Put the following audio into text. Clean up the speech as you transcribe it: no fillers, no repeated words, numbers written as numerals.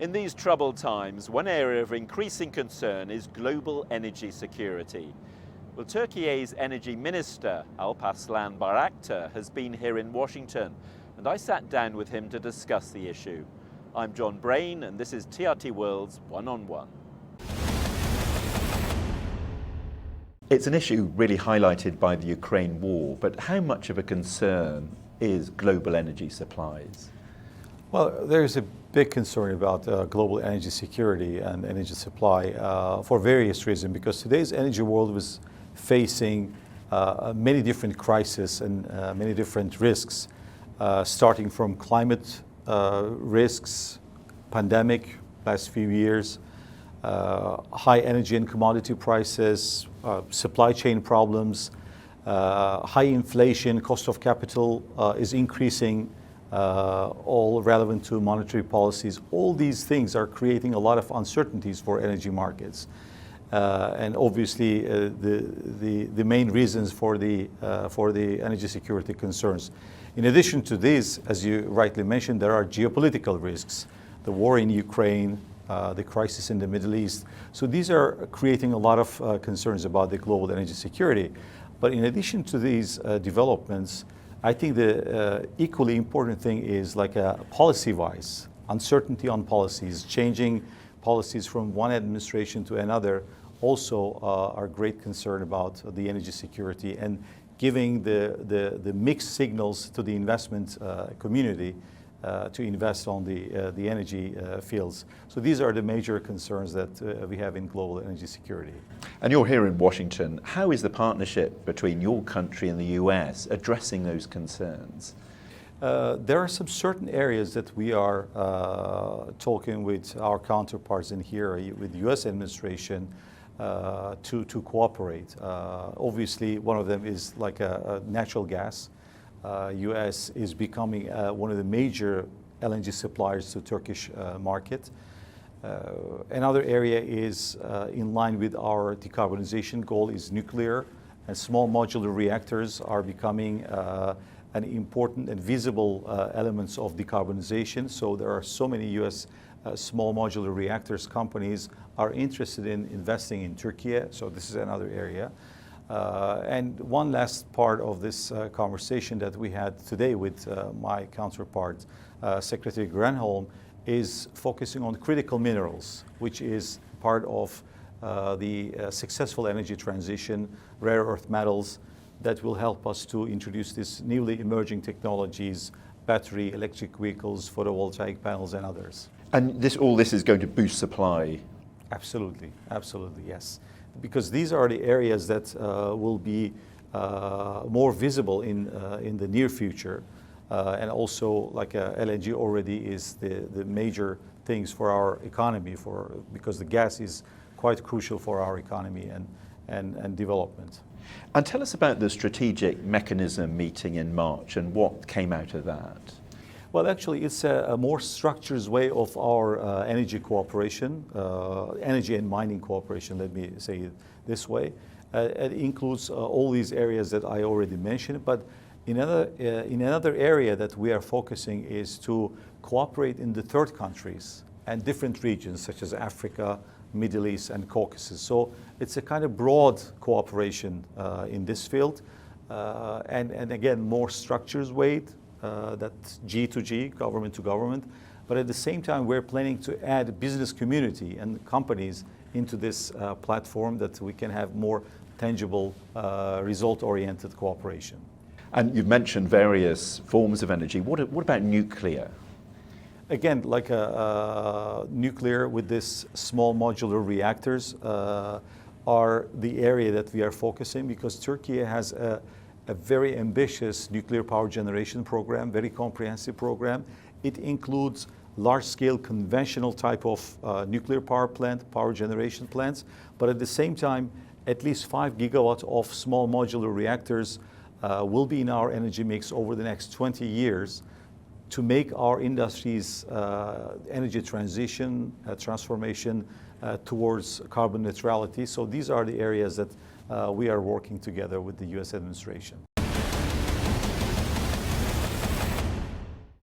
In these troubled times, one area of increasing concern is global energy security. Well, Turkey's energy minister, Alparslan Bayraktar, has been here in Washington, and I sat down with him to discuss the issue. I'm John Brain, and this is TRT World's One-on-One. It's an issue really highlighted by the Ukraine war, but how much of a concern is global energy supplies? Well, there's a big concern about global energy security and energy supply for various reasons, because today's energy world was facing many different crises and many different risks, starting from climate risks, pandemic last few years, high energy and commodity prices, supply chain problems, high inflation, cost of capital is increasing, all relevant to monetary policies. All these things are creating a lot of uncertainties for energy markets. And obviously the main reasons for the energy security concerns. In addition to these, as you rightly mentioned, there are geopolitical risks, the war in Ukraine, the crisis in the Middle East. So these are creating a lot of concerns about the global energy security. But in addition to these developments, I think the equally important thing is like a policy-wise, uncertainty on policies, changing policies from one administration to another also are great concern about the energy security and giving the mixed signals to the investment community to invest on the energy fields. So these are the major concerns that we have in global energy security. And you're here in Washington. How is the partnership between your country and the US addressing those concerns? There are some certain areas that we are talking with our counterparts in here, with the US administration, to cooperate. Obviously, one of them is like a natural gas. US is becoming one of the major LNG suppliers to Turkish market. Another area is in line with our decarbonization goal is nuclear, and small modular reactors are becoming an important and visible elements of decarbonization. So there are so many US small modular reactors companies are interested in investing in Turkey. So this is another area. And one last part of this conversation that we had today with my counterpart, Secretary Granholm, is focusing on critical minerals, which is part of the successful energy transition, rare earth metals that will help us to introduce these newly emerging technologies, battery, electric vehicles, photovoltaic panels, and others. And all this is going to boost supply? Absolutely, absolutely, yes. Because these are the areas that will be more visible in the near future. And also, like LNG already is the major things for our economy, because the gas is quite crucial for our economy and development. And tell us about the strategic mechanism meeting in March and what came out of that. Well, actually, it's a more structured way of our energy cooperation, energy and mining cooperation, let me say it this way. It includes all these areas that I already mentioned, but in another area that we are focusing is to cooperate in the third countries and different regions such as Africa, Middle East, and Caucasus. So it's a kind of broad cooperation in this field, and again, more structured way. That's G to G, government to government. But at the same time, we're planning to add business community and companies into this platform that we can have more tangible, result-oriented cooperation. And you've mentioned various forms of energy. What about nuclear? Again, like nuclear with this small modular reactors are the area that we are focusing, because Turkey has a very ambitious nuclear power generation program, very comprehensive program. It includes large-scale conventional type of nuclear power plant, power generation plants, but at the same time, at least 5 gigawatts of small modular reactors will be in our energy mix over the next 20 years to make our industry's energy transition, transformation towards carbon neutrality. So these are the areas that we are working together with the US administration.